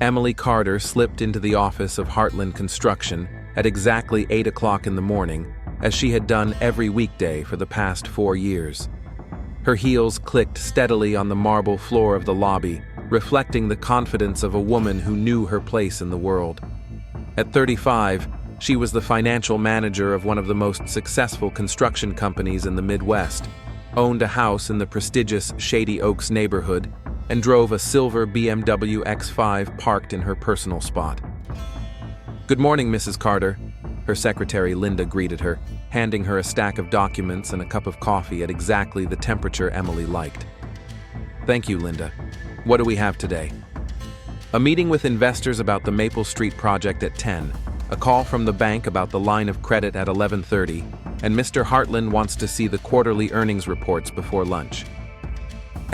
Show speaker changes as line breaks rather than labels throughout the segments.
Emily Carter slipped into the office of Heartland Construction at exactly 8 o'clock in the morning, as she had done every weekday for the past 4 years. Her heels clicked steadily on the marble floor of the lobby, reflecting the confidence of a woman who knew her place in the world. At 35, she was the financial manager of one of the most successful construction companies in the Midwest, owned a house in the prestigious Shady Oaks neighborhood, and drove a silver BMW X5 parked in her personal spot. "Good morning, Mrs. Carter," her secretary Linda greeted her, handing her a stack of documents and a cup of coffee at exactly the temperature Emily liked. "Thank you, Linda. What do we have today?" "A meeting with investors about the Maple Street project at 10, a call from the bank about the line of credit at 11:30, and Mr. Heartland wants to see the quarterly earnings reports before lunch."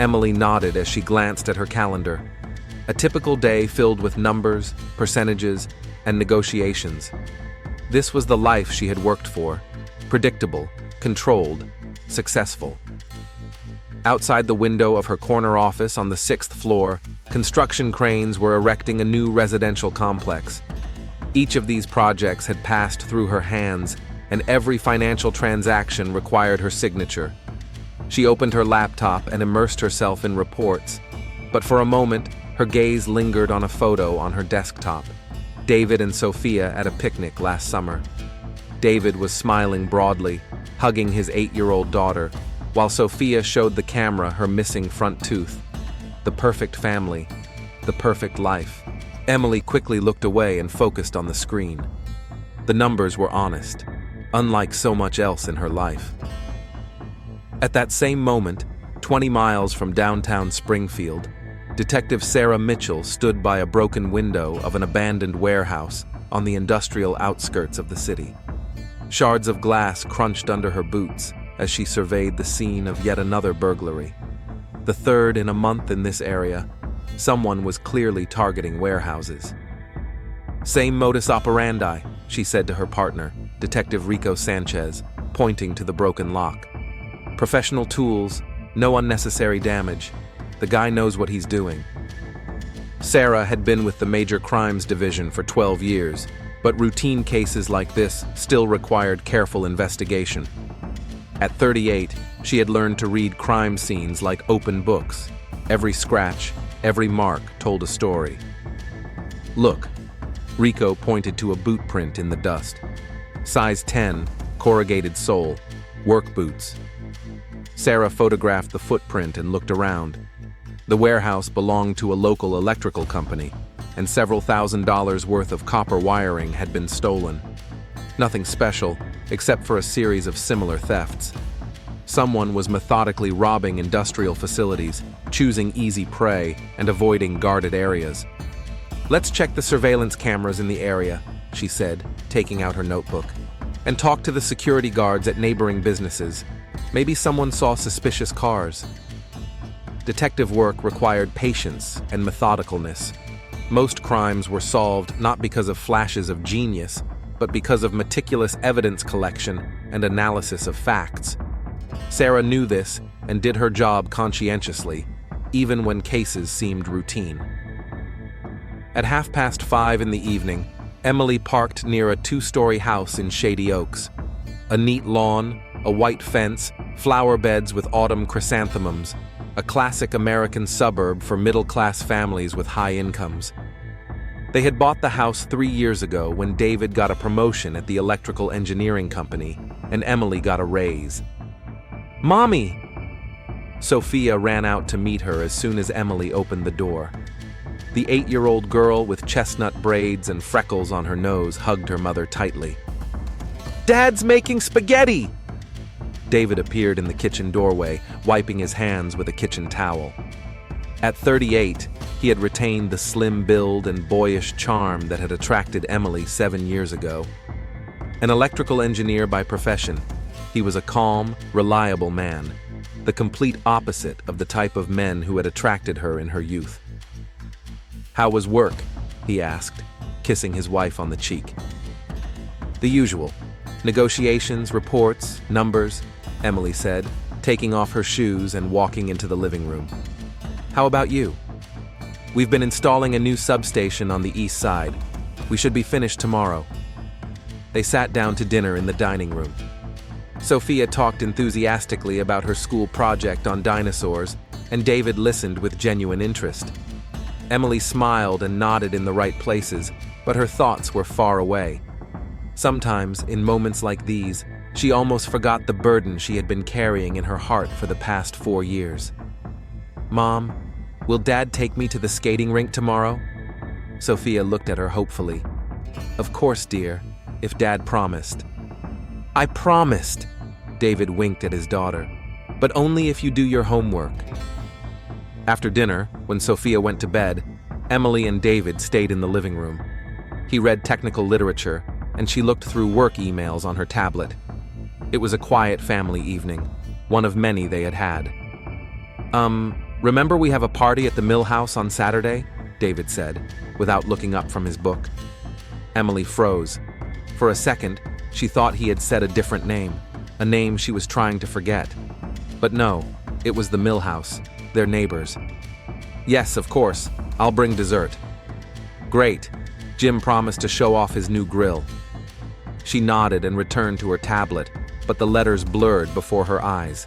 Emily nodded as she glanced at her calendar. A typical day filled with numbers, percentages, and negotiations. This was the life she had worked for: predictable, controlled, successful. Outside the window of her corner office on the 6th floor, construction cranes were erecting a new residential complex. Each of these projects had passed through her hands, and every financial transaction required her signature. She opened her laptop and immersed herself in reports, but for a moment, her gaze lingered on a photo on her desktop: David and Sophia at a picnic last summer. David was smiling broadly, hugging his 8-year-old daughter, while Sophia showed the camera her missing front tooth. The perfect family, the perfect life. Emily quickly looked away and focused on the screen. The numbers were honest, unlike so much else in her life. At that same moment, 20 miles from downtown Springfield, Detective Sarah Mitchell stood by a broken window of an abandoned warehouse on the industrial outskirts of the city. Shards of glass crunched under her boots as she surveyed the scene of yet another burglary. The third in a month in this area. Someone was clearly targeting warehouses. "Same modus operandi," she said to her partner, Detective Rico Sanchez, pointing to the broken lock. "Professional tools, no unnecessary damage. The guy knows what he's doing." Sarah had been with the Major Crimes Division for 12 years, but routine cases like this still required careful investigation. At 38, she had learned to read crime scenes like open books. Every scratch, every mark told a story. "Look," Rico pointed to a boot print in the dust. "Size 10, corrugated sole, work boots." Sarah photographed the footprint and looked around. The warehouse belonged to a local electrical company, and several $1,000s worth of copper wiring had been stolen. Nothing special, except for a series of similar thefts. Someone was methodically robbing industrial facilities, choosing easy prey, and avoiding guarded areas. "Let's check the surveillance cameras in the area," she said, taking out her notebook, "and talk to the security guards at neighboring businesses. Maybe someone saw suspicious cars." Detective work required patience and methodicalness. Most crimes were solved not because of flashes of genius, but because of meticulous evidence collection and analysis of facts. Sarah knew this and did her job conscientiously, even when cases seemed routine. At 5:30 in the evening, Emily parked near a 2-story house in Shady Oaks. A neat lawn, a white fence, flower beds with autumn chrysanthemums, a classic American suburb for middle-class families with high incomes. They had bought the house 3 years ago when David got a promotion at the electrical engineering company, and Emily got a raise. "Mommy!" Sophia ran out to meet her as soon as Emily opened the door. The 8-year-old girl with chestnut braids and freckles on her nose hugged her mother tightly. "Dad's making spaghetti!" David appeared in the kitchen doorway, wiping his hands with a kitchen towel. At 38, he had retained the slim build and boyish charm that had attracted Emily 7 years ago. An electrical engineer by profession, he was a calm, reliable man, the complete opposite of the type of men who had attracted her in her youth. "How was work?" he asked, kissing his wife on the cheek. "The usual. Negotiations, reports, numbers," Emily said, taking off her shoes and walking into the living room. "How about you?" We've been installing a new substation on the east side. We should be finished tomorrow." They sat down to dinner in the dining room. Sophia talked enthusiastically about her school project on dinosaurs, and David listened with genuine interest. Emily smiled and nodded in the right places, but her thoughts were far away. Sometimes, in moments like these, she almost forgot the burden she had been carrying in her heart for the past 4 years. "Mom, will Dad take me to the skating rink tomorrow?" Sophia looked at her hopefully. "Of course, dear, if Dad promised." "I promised," David winked at his daughter, "but only if you do your homework." After dinner, when Sophia went to bed, Emily and David stayed in the living room. He read technical literature, and she looked through work emails on her tablet. It was a quiet family evening, one of many they had had. Remember we have a party at the mill house on Saturday?" David said, without looking up from his book. Emily froze. For a second, she thought he had said a different name, a name she was trying to forget. But no, it was the mill house, their neighbors. "Yes, of course, I'll bring dessert." "Great." Jim promised to show off his new grill. She nodded and returned to her tablet, but the letters blurred before her eyes.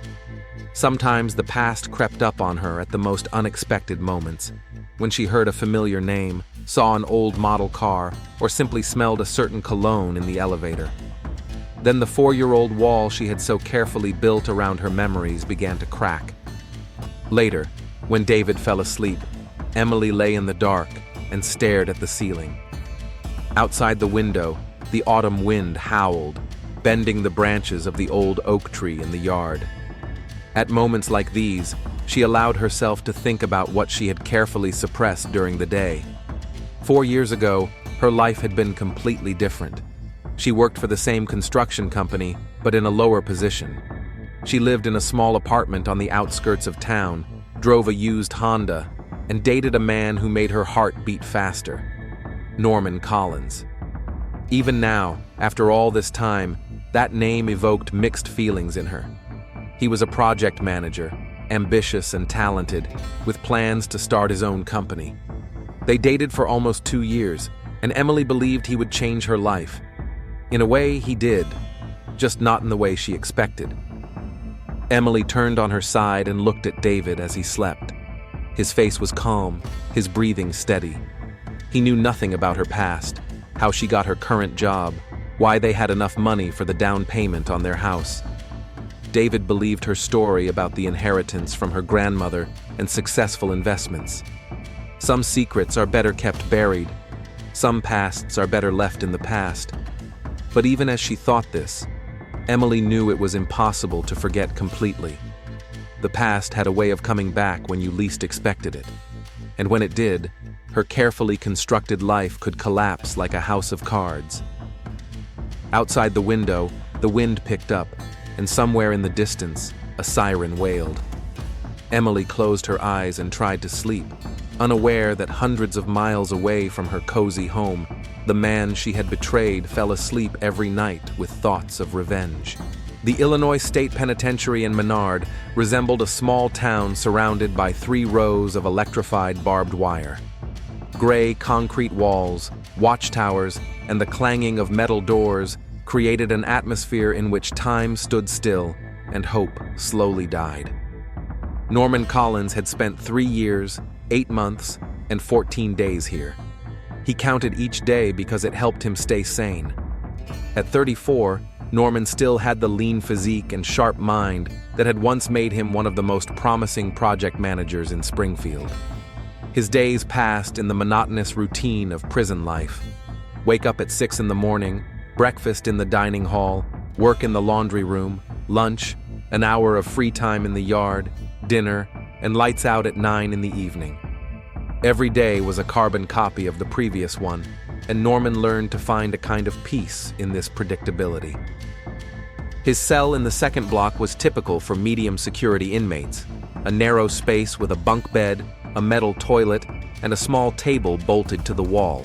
Sometimes the past crept up on her at the most unexpected moments, when she heard a familiar name, saw an old model car, or simply smelled a certain cologne in the elevator. Then the 4-year-old wall she had so carefully built around her memories began to crack. Later, when David fell asleep, Emily lay in the dark and stared at the ceiling. Outside the window, the autumn wind howled, bending the branches of the old oak tree in the yard. At moments like these, she allowed herself to think about what she had carefully suppressed during the day. 4 years ago, her life had been completely different. She worked for the same construction company, but in a lower position. She lived in a small apartment on the outskirts of town, drove a used Honda, and dated a man who made her heart beat faster: Norman Collins. Even now, after all this time, that name evoked mixed feelings in her. He was a project manager, ambitious and talented, with plans to start his own company. They dated for almost 2 years, and Emily believed he would change her life. In a way, he did, just not in the way she expected. Emily turned on her side and looked at David as he slept. His face was calm, his breathing steady. He knew nothing about her past, how she got her current job, why they had enough money for the down payment on their house. David believed her story about the inheritance from her grandmother and successful investments. Some secrets are better kept buried. Some pasts are better left in the past. But even as she thought this, Emily knew it was impossible to forget completely. The past had a way of coming back when you least expected it. And when it did, her carefully constructed life could collapse like a house of cards. Outside the window, the wind picked up, and somewhere in the distance, a siren wailed. Emily closed her eyes and tried to sleep, unaware that hundreds of miles away from her cozy home, the man she had betrayed fell asleep every night with thoughts of revenge. The Illinois State Penitentiary in Menard resembled a small town surrounded by 3 rows of electrified barbed wire. Gray concrete walls, watchtowers, and the clanging of metal doors created an atmosphere in which time stood still and hope slowly died. Norman Collins had spent 3 years, 8 months, and 14 days here. He counted each day because it helped him stay sane. At 34, Norman still had the lean physique and sharp mind that had once made him one of the most promising project managers in Springfield. His days passed in the monotonous routine of prison life. Wake up at 6 in the morning, breakfast in the dining hall, work in the laundry room, lunch, an hour of free time in the yard, dinner, and lights out at 9 in the evening. Every day was a carbon copy of the previous one, and Norman learned to find a kind of peace in this predictability. His cell in the second block was typical for medium security inmates, a narrow space with a bunk bed, a metal toilet, and a small table bolted to the wall.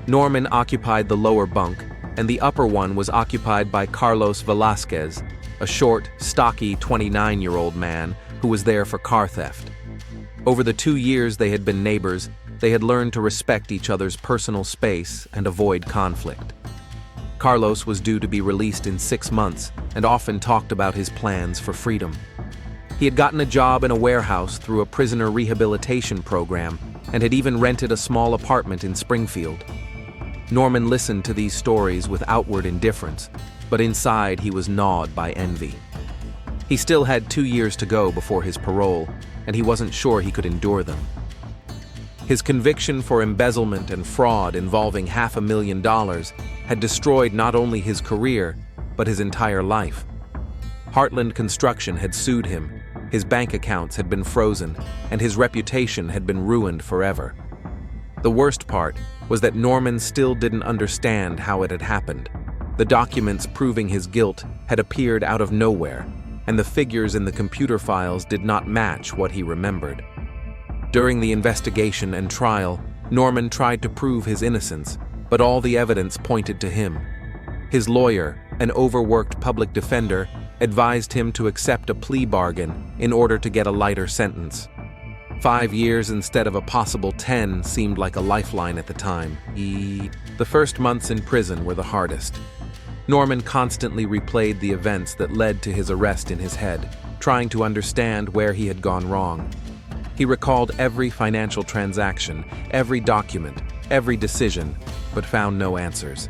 Norman occupied the lower bunk, and the upper one was occupied by Carlos Velasquez, a short, stocky 29-year-old man who was there for car theft. Over the 2 years they had been neighbors, they had learned to respect each other's personal space and avoid conflict. Carlos was due to be released in 6 months and often talked about his plans for freedom. He had gotten a job in a warehouse through a prisoner rehabilitation program and had even rented a small apartment in Springfield. Norman listened to these stories with outward indifference, but inside he was gnawed by envy. He still had 2 years to go before his parole, and he wasn't sure he could endure them. His conviction for embezzlement and fraud involving $500,000 had destroyed not only his career, but his entire life. Heartland Construction had sued him, his bank accounts had been frozen, and his reputation had been ruined forever. The worst part was that Norman still didn't understand how it had happened. The documents proving his guilt had appeared out of nowhere, and the figures in the computer files did not match what he remembered. During the investigation and trial, Norman tried to prove his innocence, but all the evidence pointed to him. His lawyer, an overworked public defender, advised him to accept a plea bargain in order to get a lighter sentence. 5 years instead of a possible 10 seemed like a lifeline at the time. The first months in prison were the hardest. Norman constantly replayed the events that led to his arrest in his head, trying to understand where he had gone wrong. He recalled every financial transaction, every document, every decision, but found no answers.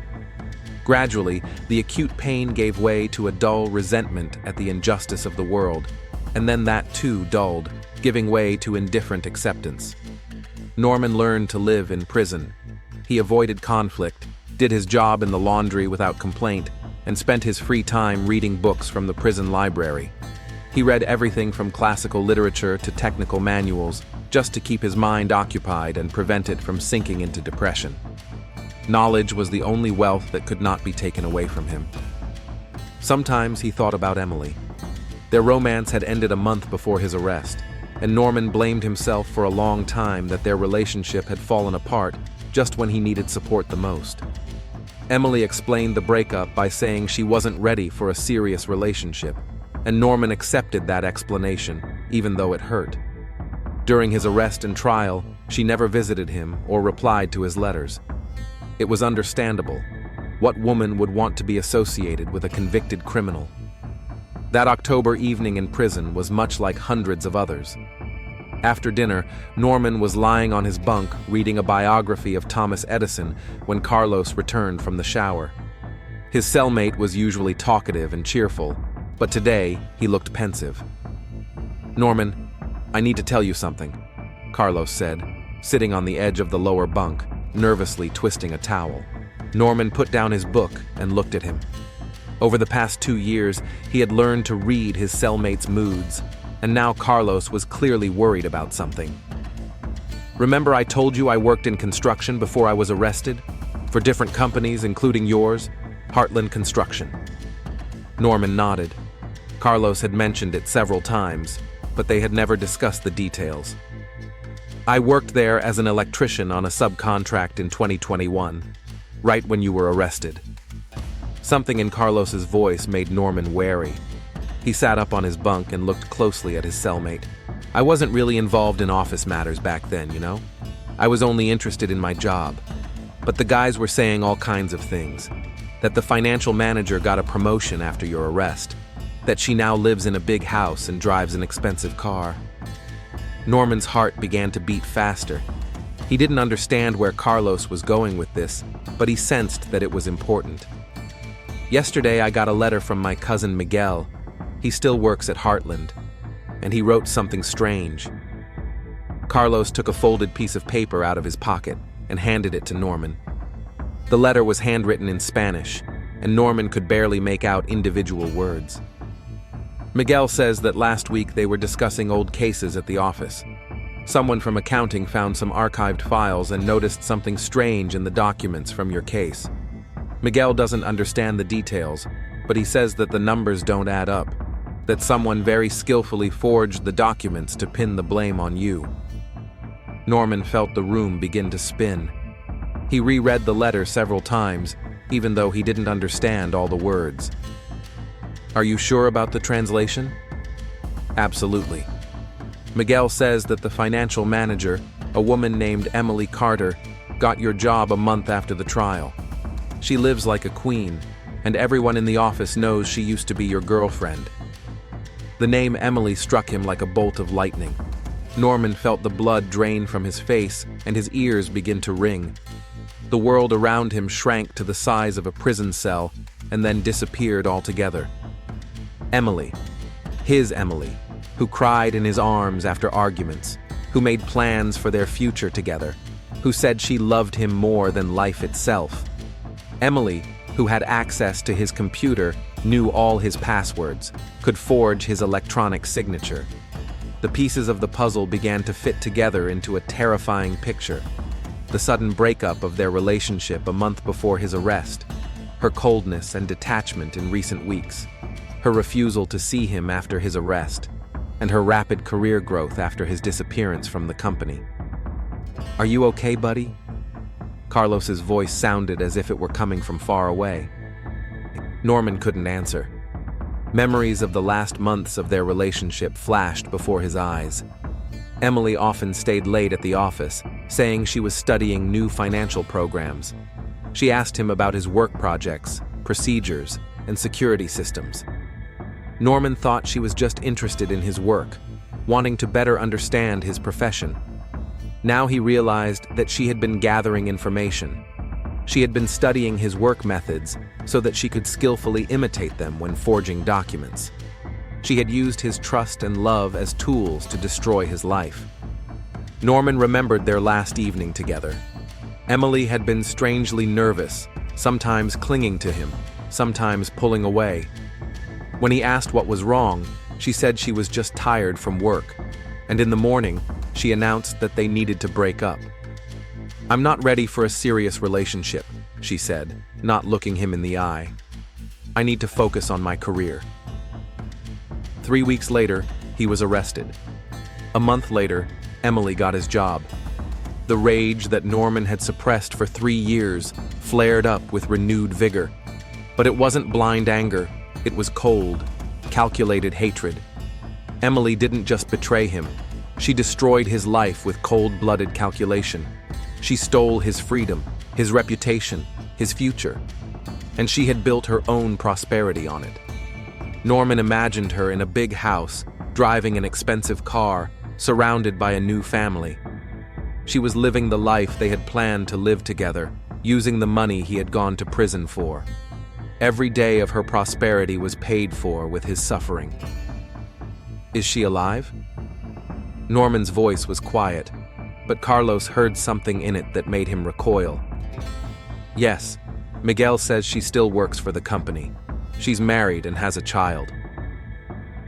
Gradually, the acute pain gave way to a dull resentment at the injustice of the world, and then that too dulled, giving way to indifferent acceptance. Norman learned to live in prison. He avoided conflict, did his job in the laundry without complaint, and spent his free time reading books from the prison library. He read everything from classical literature to technical manuals, just to keep his mind occupied and prevent it from sinking into depression. Knowledge was the only wealth that could not be taken away from him. Sometimes he thought about Emily. Their romance had ended a month before his arrest, and Norman blamed himself for a long time that their relationship had fallen apart just when he needed support the most. Emily explained the breakup by saying she wasn't ready for a serious relationship, and Norman accepted that explanation, even though it hurt. During his arrest and trial, she never visited him or replied to his letters. It was understandable. What woman would want to be associated with a convicted criminal? That October evening in prison was much like hundreds of others. After dinner, Norman was lying on his bunk reading a biography of Thomas Edison when Carlos returned from the shower. His cellmate was usually talkative and cheerful, but today he looked pensive. "Norman, I need to tell you something," Carlos said, sitting on the edge of the lower bunk, nervously twisting a towel. Norman put down his book and looked at him. Over the past 2 years, he had learned to read his cellmate's moods, and now Carlos was clearly worried about something. "Remember I told you I worked in construction before I was arrested? For different companies, including yours, Heartland Construction." Norman nodded. Carlos had mentioned it several times, but they had never discussed the details. "I worked there as an electrician on a subcontract in 2021, right when you were arrested." Something in Carlos's voice made Norman wary. He sat up on his bunk and looked closely at his cellmate. "I wasn't really involved in office matters back then, you know? I was only interested in my job. But the guys were saying all kinds of things. That the financial manager got a promotion after your arrest. That she now lives in a big house and drives an expensive car." Norman's heart began to beat faster. He didn't understand where Carlos was going with this, but he sensed that it was important. "Yesterday I got a letter from my cousin Miguel. He still works at Heartland, and he wrote something strange." Carlos took a folded piece of paper out of his pocket and handed it to Norman. The letter was handwritten in Spanish, and Norman could barely make out individual words. "Miguel says that last week they were discussing old cases at the office. Someone from accounting found some archived files and noticed something strange in the documents from your case. Miguel doesn't understand the details, but he says that the numbers don't add up, that someone very skillfully forged the documents to pin the blame on you." Norman felt the room begin to spin. He reread the letter several times, even though he didn't understand all the words. "Are you sure about the translation?" "Absolutely." Miguel says that the financial manager, a woman named Emily Carter, got your job a month after the trial. She lives like a queen, and everyone in the office knows she used to be your girlfriend. The name Emily struck him like a bolt of lightning. Norman felt the blood drain from his face and his ears begin to ring. The world around him shrank to the size of a prison cell and then disappeared altogether. Emily, his Emily, who cried in his arms after arguments, who made plans for their future together, who said she loved him more than life itself. Emily, who had access to his computer, knew all his passwords, could forge his electronic signature. The pieces of the puzzle began to fit together into a terrifying picture. The sudden breakup of their relationship a month before his arrest, her coldness and detachment in recent weeks, her refusal to see him after his arrest, and her rapid career growth after his disappearance from the company. "Are you okay, buddy?" Carlos's voice sounded as if it were coming from far away. Norman couldn't answer. Memories of the last months of their relationship flashed before his eyes. Emily often stayed late at the office, saying she was studying new financial programs. She asked him about his work projects, procedures, and security systems. Norman thought she was just interested in his work, wanting to better understand his profession. Now he realized that she had been gathering information. She had been studying his work methods so that she could skillfully imitate them when forging documents. She had used his trust and love as tools to destroy his life. Norman remembered their last evening together. Emily had been strangely nervous, sometimes clinging to him, sometimes pulling away. When he asked what was wrong, she said she was just tired from work, and in the morning, she announced that they needed to break up. "I'm not ready for a serious relationship," she said, not looking him in the eye. "I need to focus on my career." 3 weeks later, he was arrested. A month later, Emily got his job. The rage that Norman had suppressed for 3 years flared up with renewed vigor. But it wasn't blind anger, it was cold, calculated hatred. Emily didn't just betray him, she destroyed his life with cold-blooded calculation. She stole his freedom, his reputation, his future. And she had built her own prosperity on it. Norman imagined her in a big house, driving an expensive car, surrounded by a new family. She was living the life they had planned to live together, using the money he had gone to prison for. Every day of her prosperity was paid for with his suffering. "Is she alive?" Norman's voice was quiet, but Carlos heard something in it that made him recoil. "Yes, Miguel says she still works for the company. She's married and has a child."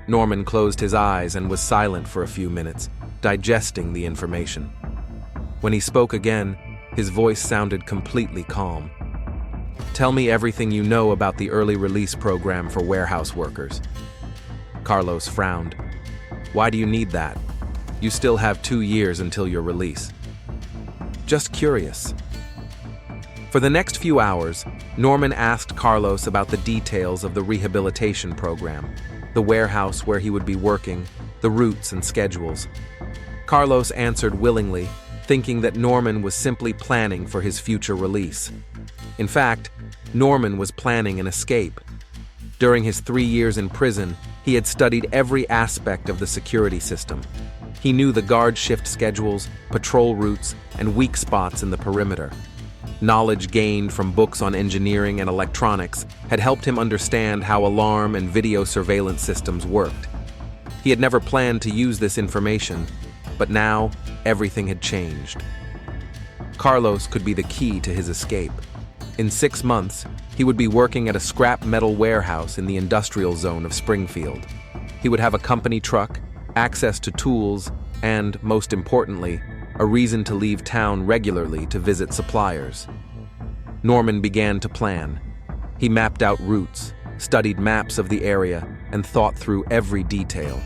Norman closed his eyes and was silent for a few minutes, digesting the information. When he spoke again, his voice sounded completely calm. "Tell me everything you know about the early release program for warehouse workers." Carlos frowned. "Why do you need that? You still have 2 years until your release." "Just curious." For the next few hours, Norman asked Carlos about the details of the rehabilitation program, the warehouse where he would be working, the routes and schedules. Carlos answered willingly, thinking that Norman was simply planning for his future release. In fact, Norman was planning an escape. During his 3 years in prison, he had studied every aspect of the security system. He knew the guard shift schedules, patrol routes, and weak spots in the perimeter. Knowledge gained from books on engineering and electronics had helped him understand how alarm and video surveillance systems worked. He had never planned to use this information, but now everything had changed. Carlos could be the key to his escape. In 6 months, he would be working at a scrap metal warehouse in the industrial zone of Springfield. He would have a company truck, access to tools, and, most importantly, a reason to leave town regularly to visit suppliers. Norman began to plan. He mapped out routes, studied maps of the area, and thought through every detail.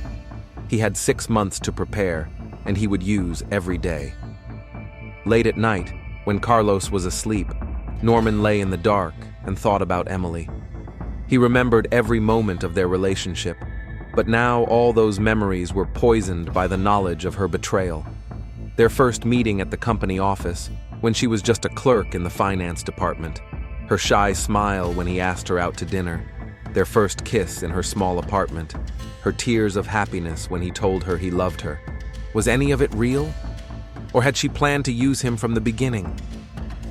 He had 6 months to prepare, and he would use every day. Late at night, when Carlos was asleep, Norman lay in the dark and thought about Emily. He remembered every moment of their relationship, But now all those memories were poisoned by the knowledge of her betrayal. Their first meeting at the company office, when she was just a clerk in the finance department, her shy smile when he asked her out to dinner, their first kiss in her small apartment, her tears of happiness when he told her he loved her. Was any of it real? Or had she planned to use him from the beginning?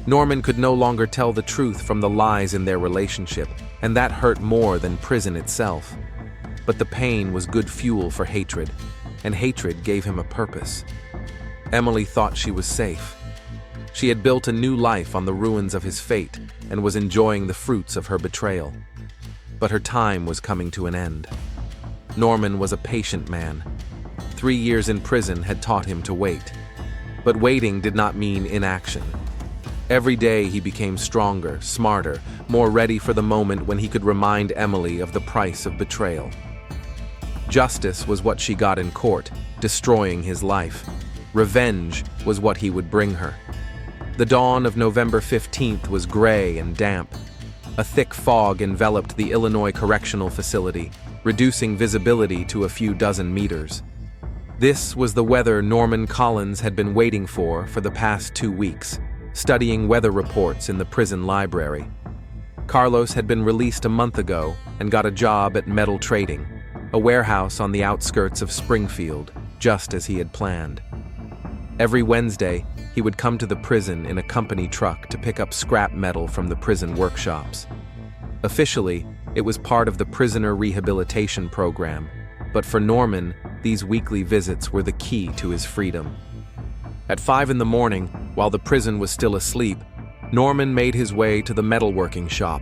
Norman could no longer tell the truth from the lies in their relationship, and that hurt more than prison itself. But the pain was good fuel for hatred, and hatred gave him a purpose. Emily thought she was safe. She had built a new life on the ruins of his fate and was enjoying the fruits of her betrayal. But her time was coming to an end. Norman was a patient man. 3 years in prison had taught him to wait. But waiting did not mean inaction. Every day he became stronger, smarter, more ready for the moment when he could remind Emily of the price of betrayal. Justice was what she got in court, destroying his life. Revenge was what he would bring her. The dawn of November 15th was gray and damp. A thick fog enveloped the Illinois Correctional Facility, reducing visibility to a few dozen meters. This was the weather Norman Collins had been waiting for the past 2 weeks, studying weather reports in the prison library. Carlos had been released a month ago and got a job at Metal Trading, a warehouse on the outskirts of Springfield, just as he had planned. Every Wednesday, he would come to the prison in a company truck to pick up scrap metal from the prison workshops. Officially, it was part of the prisoner rehabilitation program, but for Norman, these weekly visits were the key to his freedom. At 5 in the morning, while the prison was still asleep, Norman made his way to the metalworking shop.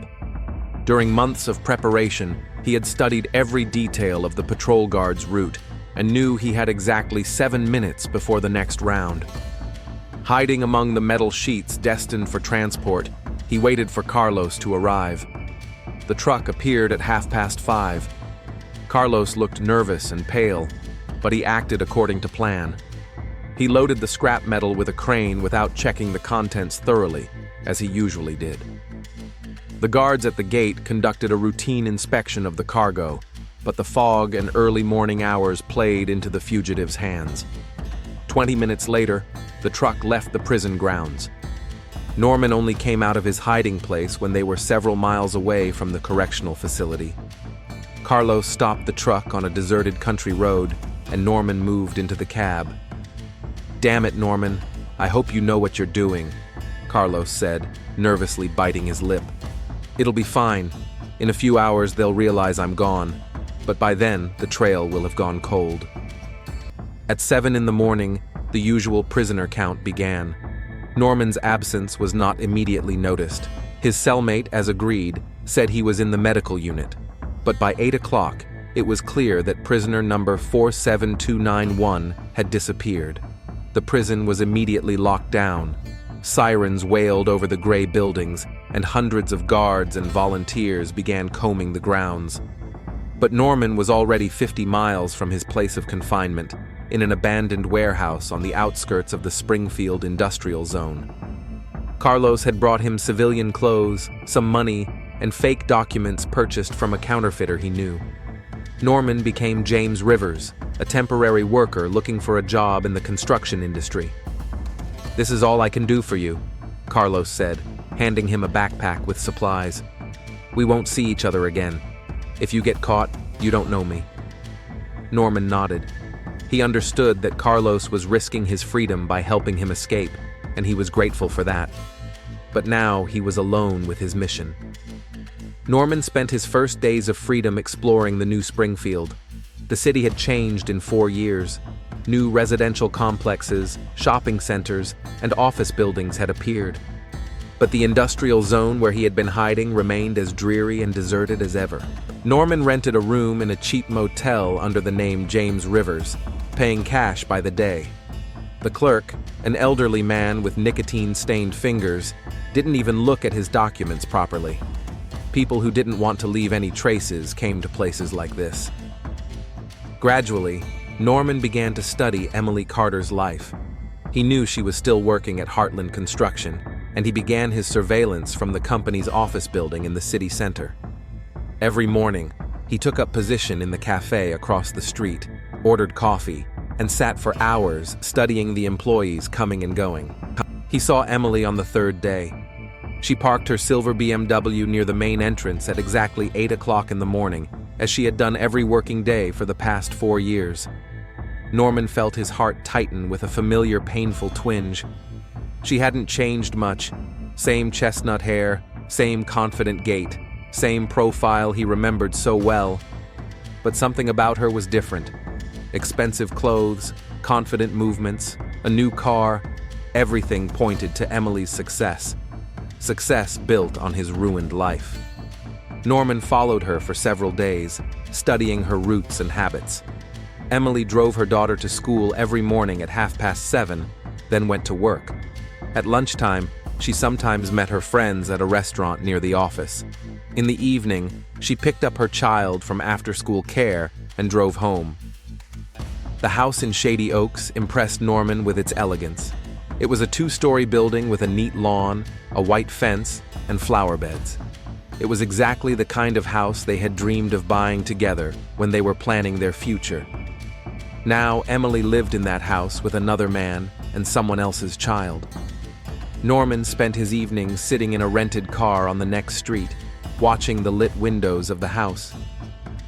During months of preparation, he had studied every detail of the patrol guard's route and knew he had exactly 7 minutes before the next round. Hiding among the metal sheets destined for transport, he waited for Carlos to arrive. The truck appeared at 5:30. Carlos looked nervous and pale, but he acted according to plan. He loaded the scrap metal with a crane without checking the contents thoroughly, as he usually did. The guards at the gate conducted a routine inspection of the cargo, but the fog and early morning hours played into the fugitive's hands. 20 minutes later, the truck left the prison grounds. Norman only came out of his hiding place when they were several miles away from the correctional facility. Carlos stopped the truck on a deserted country road, and Norman moved into the cab. "Damn it, Norman, I hope you know what you're doing," Carlos said, nervously biting his lip. "It'll be fine. In a few hours they'll realize I'm gone, but by then the trail will have gone cold." At 7 in the morning, the usual prisoner count began. Norman's absence was not immediately noticed. His cellmate, as agreed, said he was in the medical unit. But by 8 o'clock, it was clear that prisoner number 47291 had disappeared. The prison was immediately locked down. Sirens wailed over the gray buildings, and hundreds of guards and volunteers began combing the grounds. But Norman was already 50 miles from his place of confinement, in an abandoned warehouse on the outskirts of the Springfield industrial zone. Carlos had brought him civilian clothes, some money, and fake documents purchased from a counterfeiter he knew. Norman became James Rivers, a temporary worker looking for a job in the construction industry. "This is all I can do for you," Carlos said, handing him a backpack with supplies. "We won't see each other again. If you get caught, you don't know me." Norman nodded. He understood that Carlos was risking his freedom by helping him escape, and he was grateful for that. But now he was alone with his mission. Norman spent his first days of freedom exploring the new Springfield. The city had changed in 4 years. New residential complexes, shopping centers, and office buildings had appeared. But the industrial zone where he had been hiding remained as dreary and deserted as ever. Norman rented a room in a cheap motel under the name James Rivers, paying cash by the day. The clerk, an elderly man with nicotine-stained fingers, didn't even look at his documents properly. People who didn't want to leave any traces came to places like this. Gradually, Norman began to study Emily Carter's life. He knew she was still working at Heartland Construction, and he began his surveillance from the company's office building in the city center. Every morning, He took up position in the cafe across the street, ordered coffee, and sat for hours studying the employees coming and going. He saw Emily on the third day. She parked her silver BMW near the main entrance at exactly 8 o'clock in the morning, as she had done every working day for the past 4 years. Norman felt his heart tighten with a familiar painful twinge. She hadn't changed much. Same chestnut hair, same confident gait, same profile he remembered so well. But something about her was different. Expensive clothes, confident movements, a new car, everything pointed to Emily's success. Success built on his ruined life. Norman followed her for several days, studying her roots and habits. Emily drove her daughter to school every morning at 7:30, then went to work. At lunchtime, she sometimes met her friends at a restaurant near the office. In the evening, she picked up her child from after-school care and drove home. The house in Shady Oaks impressed Norman with its elegance. It was a 2-story building with a neat lawn, a white fence, and flower beds. It was exactly the kind of house they had dreamed of buying together when they were planning their future. Now, Emily lived in that house with another man and someone else's child. Norman spent his evenings sitting in a rented car on the next street, watching the lit windows of the house.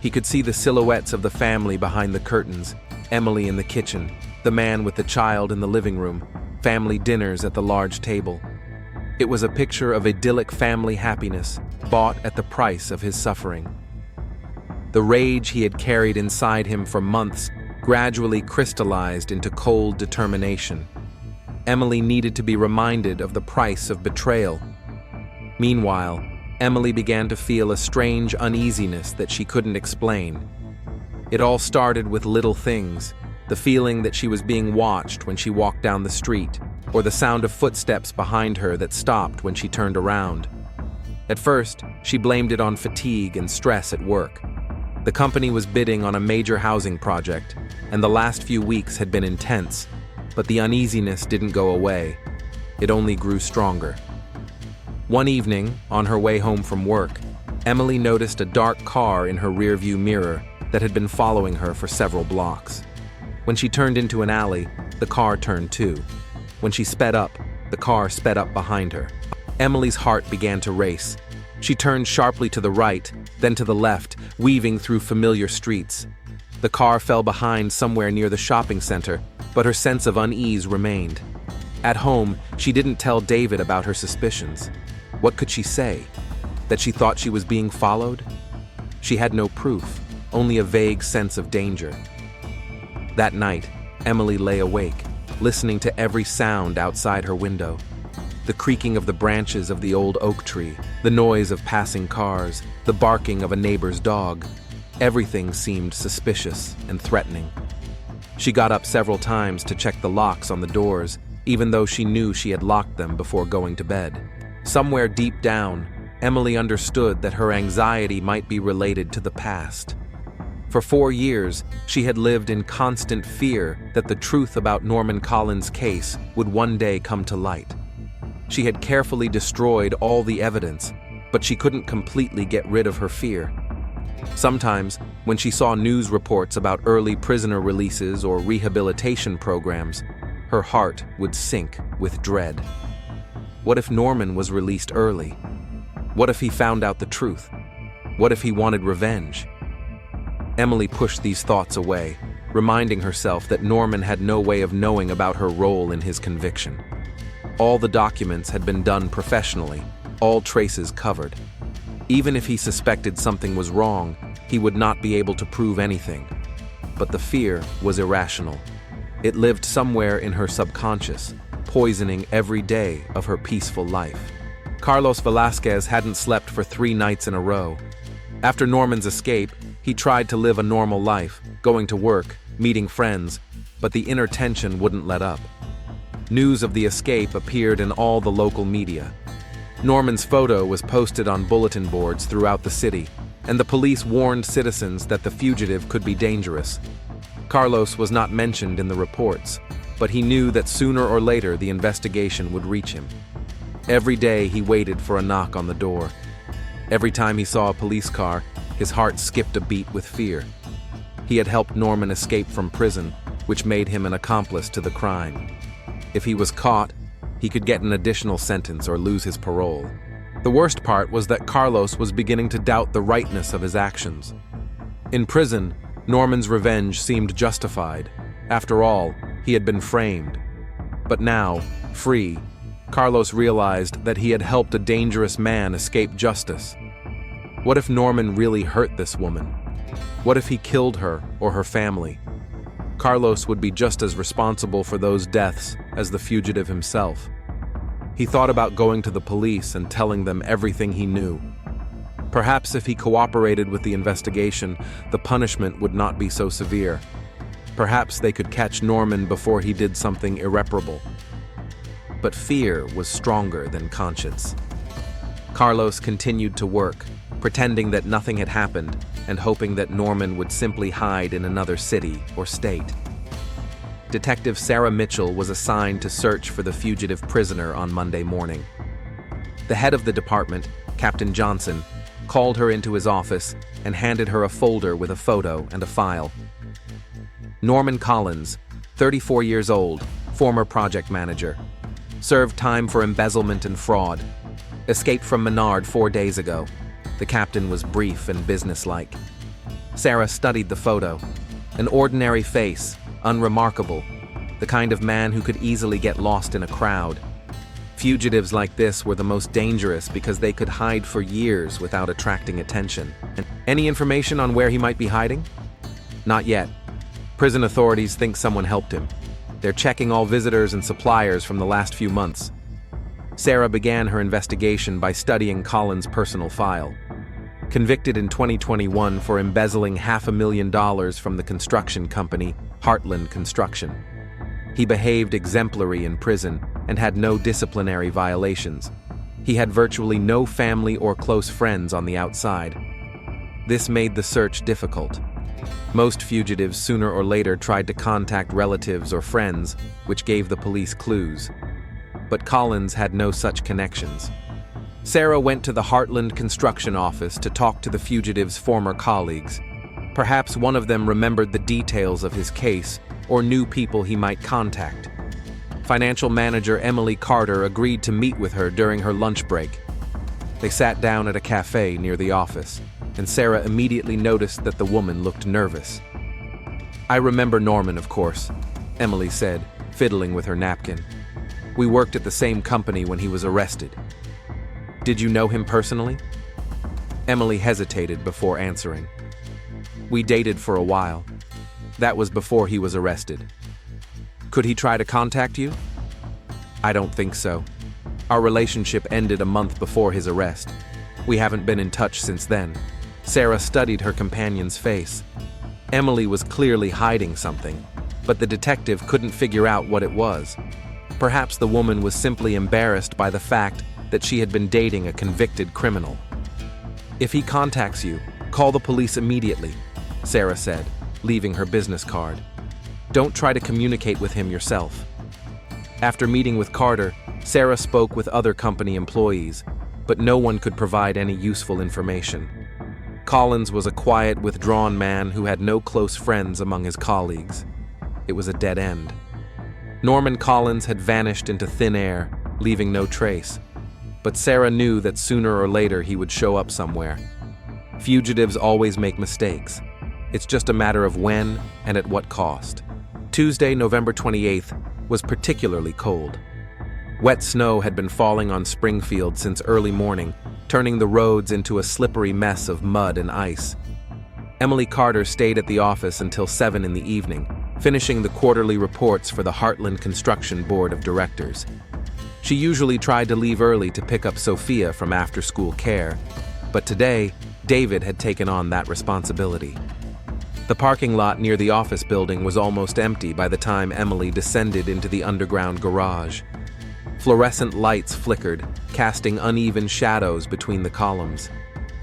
He could see the silhouettes of the family behind the curtains, Emily in the kitchen, the man with the child in the living room, family dinners at the large table. It was a picture of idyllic family happiness, bought at the price of his suffering. The rage he had carried inside him for months gradually crystallized into cold determination. Emily needed to be reminded of the price of betrayal. Meanwhile, Emily began to feel a strange uneasiness that she couldn't explain. It all started with little things, the feeling that she was being watched when she walked down the street, or the sound of footsteps behind her that stopped when she turned around. At first, she blamed it on fatigue and stress at work. The company was bidding on a major housing project, and the last few weeks had been intense, but the uneasiness didn't go away. It only grew stronger. One evening, on her way home from work, Emily noticed a dark car in her rearview mirror that had been following her for several blocks. When she turned into an alley, the car turned too. When she sped up, the car sped up behind her. Emily's heart began to race. She turned sharply to the right, then to the left, weaving through familiar streets. The car fell behind somewhere near the shopping center, but her sense of unease remained. At home, she didn't tell David about her suspicions. What could she say? That she thought she was being followed? She had no proof, only a vague sense of danger. That night, Emily lay awake, listening to every sound outside her window. The creaking of the branches of the old oak tree, the noise of passing cars, the barking of a neighbor's dog. Everything seemed suspicious and threatening. She got up several times to check the locks on the doors, even though she knew she had locked them before going to bed. Somewhere deep down, Emily understood that her anxiety might be related to the past. For 4 years, she had lived in constant fear that the truth about Norman Collins' case would one day come to light. She had carefully destroyed all the evidence, but she couldn't completely get rid of her fear. Sometimes, when she saw news reports about early prisoner releases or rehabilitation programs, her heart would sink with dread. What if Norman was released early? What if he found out the truth? What if he wanted revenge? Emily pushed these thoughts away, reminding herself that Norman had no way of knowing about her role in his conviction. All the documents had been done professionally, all traces covered. Even if he suspected something was wrong, he would not be able to prove anything. But the fear was irrational. It lived somewhere in her subconscious, poisoning every day of her peaceful life. Carlos Velasquez hadn't slept for 3 nights in a row. After Norman's escape, he tried to live a normal life, going to work, meeting friends, but the inner tension wouldn't let up. News of the escape appeared in all the local media. Norman's photo was posted on bulletin boards throughout the city, and the police warned citizens that the fugitive could be dangerous. Carlos was not mentioned in the reports, but he knew that sooner or later the investigation would reach him. Every day he waited for a knock on the door. Every time he saw a police car, His heart skipped a beat with fear. He had helped Norman escape from prison, which made him an accomplice to the crime. If he was caught, he could get an additional sentence or lose his parole. The worst part was that Carlos was beginning to doubt the rightness of his actions. In prison, Norman's revenge seemed justified. After all, he had been framed. But now, free, Carlos realized that he had helped a dangerous man escape justice. What if Norman really hurt this woman? What if he killed her or her family? Carlos would be just as responsible for those deaths as the fugitive himself. He thought about going to the police and telling them everything he knew. Perhaps if he cooperated with the investigation, the punishment would not be so severe. Perhaps they could catch Norman before he did something irreparable. But fear was stronger than conscience. Carlos continued to work, pretending that nothing had happened and hoping that Norman would simply hide in another city or state. Detective Sarah Mitchell was assigned to search for the fugitive prisoner on Monday morning. The head of the department, Captain Johnson, called her into his office and handed her a folder with a photo and a file. Norman Collins, 34 years old, former project manager, served time for embezzlement and fraud, escaped from Menard 4 days ago. The captain was brief and businesslike. Sarah studied the photo. An ordinary face, unremarkable, the kind of man who could easily get lost in a crowd. Fugitives like this were the most dangerous because they could hide for years without attracting attention. And any information on where he might be hiding? Not yet. Prison authorities think someone helped him. They're checking all visitors and suppliers from the last few months. Sarah began her investigation by studying Collins' personal file. Convicted in 2021 for embezzling $500,000 from the construction company Heartland Construction. He behaved exemplary in prison and had no disciplinary violations. He had virtually no family or close friends on the outside. This made the search difficult. Most fugitives sooner or later tried to contact relatives or friends, which gave the police clues. But Collins had no such connections. Sarah went to the Heartland Construction office to talk to the fugitive's former colleagues. Perhaps one of them remembered the details of his case or knew people he might contact. Financial manager Emily Carter agreed to meet with her during her lunch break. They sat down at a cafe near the office, and Sarah immediately noticed that the woman looked nervous. "I remember Norman, of course," Emily said, fiddling with her napkin. "We worked at the same company when he was arrested." "Did you know him personally?" Emily hesitated before answering. "We dated for a while. That was before he was arrested." "Could he try to contact you?" "I don't think so. Our relationship ended a month before his arrest. We haven't been in touch since then." Sarah studied her companion's face. Emily was clearly hiding something, but the detective couldn't figure out what it was. Perhaps the woman was simply embarrassed by the fact that she had been dating a convicted criminal. "If he contacts you, call the police immediately," Sarah said, leaving her business card. "Don't try to communicate with him yourself." After meeting with Carter, Sarah spoke with other company employees, but no one could provide any useful information. Collins was a quiet, withdrawn man who had no close friends among his colleagues. It was a dead end. Norman Collins had vanished into thin air, leaving no trace. But Sarah knew that sooner or later he would show up somewhere. Fugitives always make mistakes. It's just a matter of when and at what cost. Tuesday, November 28th, was particularly cold. Wet snow had been falling on Springfield since early morning, turning the roads into a slippery mess of mud and ice. Emily Carter stayed at the office until 7 in the evening, finishing the quarterly reports for the Heartland Construction Board of Directors. She usually tried to leave early to pick up Sophia from after-school care, but today, David had taken on that responsibility. The parking lot near the office building was almost empty by the time Emily descended into the underground garage. Fluorescent lights flickered, casting uneven shadows between the columns.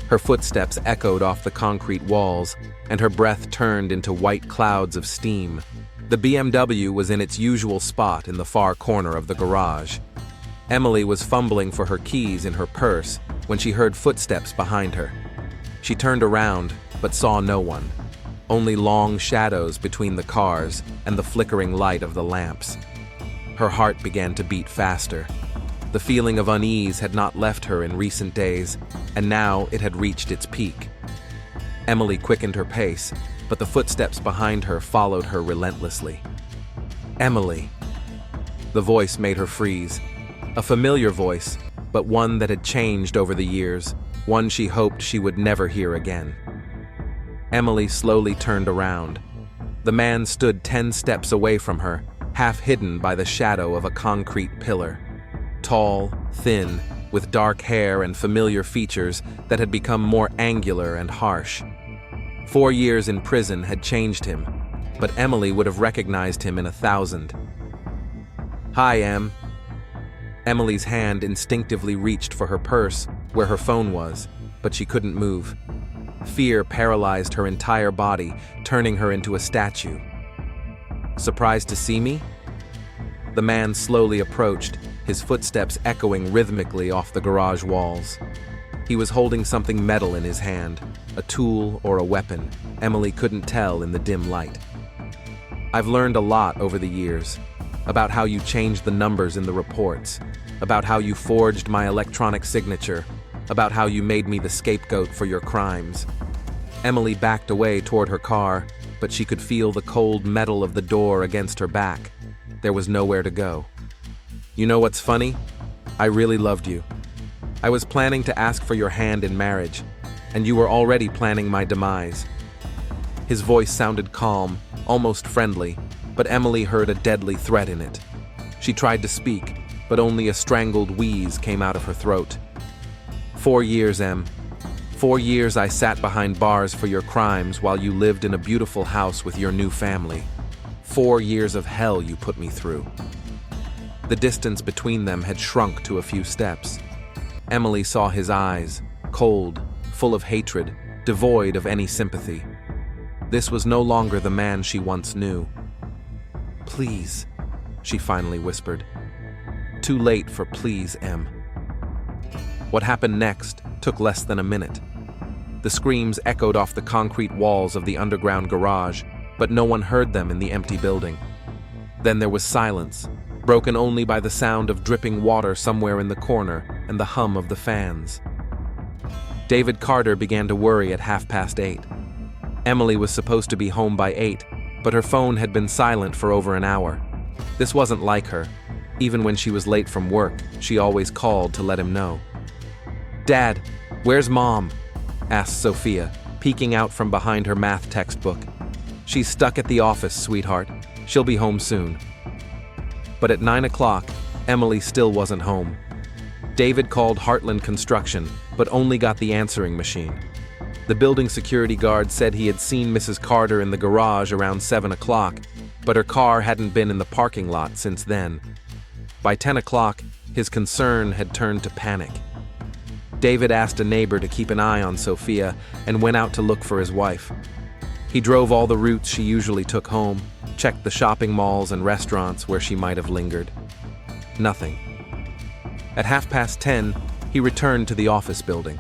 Her footsteps echoed off the concrete walls, and her breath turned into white clouds of steam. The BMW was in its usual spot in the far corner of the garage. Emily was fumbling for her keys in her purse when she heard footsteps behind her. She turned around, but saw no one. Only long shadows between the cars and the flickering light of the lamps. Her heart began to beat faster. The feeling of unease had not left her in recent days, and now it had reached its peak. Emily quickened her pace, but the footsteps behind her followed her relentlessly. Emily! The voice made her freeze. A familiar voice, but one that had changed over the years, one she hoped she would never hear again. Emily slowly turned around. The man stood 10 steps away from her, half hidden by the shadow of a concrete pillar. Tall, thin, with dark hair and familiar features that had become more angular and harsh. 4 years in prison had changed him, but Emily would have recognized him in 1,000. "Hi, Em." Emily's hand instinctively reached for her purse, where her phone was, but she couldn't move. Fear paralyzed her entire body, turning her into a statue. "Surprised to see me?" The man slowly approached, his footsteps echoing rhythmically off the garage walls. He was holding something metal in his hand, a tool or a weapon. Emily couldn't tell in the dim light. "I've learned a lot over the years, about how you changed the numbers in the reports, about how you forged my electronic signature, about how you made me the scapegoat for your crimes." Emily backed away toward her car, but she could feel the cold metal of the door against her back. There was nowhere to go. "You know what's funny? I really loved you. I was planning to ask for your hand in marriage, and you were already planning my demise." His voice sounded calm, almost friendly, but Emily heard a deadly threat in it. She tried to speak, but only a strangled wheeze came out of her throat. 4 years, Em. 4 years I sat behind bars for your crimes while you lived in a beautiful house with your new family. 4 years of hell you put me through. The distance between them had shrunk to a few steps. Emily saw his eyes, cold, full of hatred, devoid of any sympathy. This was no longer the man she once knew. "Please," she finally whispered. Too late for please, Em. What happened next took less than a minute. The screams echoed off the concrete walls of the underground garage, but no one heard them in the empty building. Then there was silence, broken only by the sound of dripping water somewhere in the corner and the hum of the fans. David Carter began to worry at 8:30. Emily was supposed to be home by 8, but her phone had been silent for over an hour. This wasn't like her. Even when she was late from work, she always called to let him know. "Dad, where's Mom?" asked Sophia, peeking out from behind her math textbook. "She's stuck at the office, sweetheart. She'll be home soon." But at 9 o'clock, Emily still wasn't home. David called Heartland Construction, but only got the answering machine. The building security guard said he had seen Mrs. Carter in the garage around 7 o'clock, but her car hadn't been in the parking lot since then. By 10 o'clock, his concern had turned to panic. David asked a neighbor to keep an eye on Sophia and went out to look for his wife. He drove all the routes she usually took home, checked the shopping malls and restaurants where she might have lingered. Nothing. At 10:30, he returned to the office building.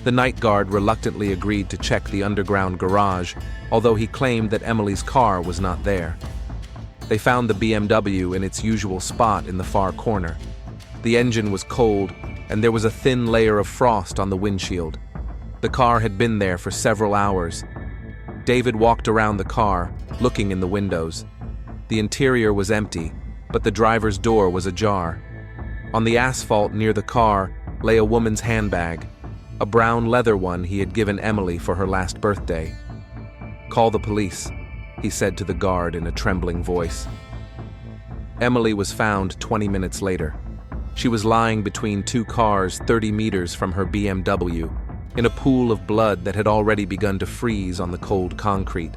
The night guard reluctantly agreed to check the underground garage, although he claimed that Emily's car was not there. They found the BMW in its usual spot in the far corner. The engine was cold, and there was a thin layer of frost on the windshield. The car had been there for several hours. David walked around the car, looking in the windows. The interior was empty, but the driver's door was ajar. On the asphalt near the car lay a woman's handbag, a brown leather one he had given Emily for her last birthday. "Call the police," he said to the guard in a trembling voice. Emily was found 20 minutes later. She was lying between two cars 30 meters from her BMW, in a pool of blood that had already begun to freeze on the cold concrete.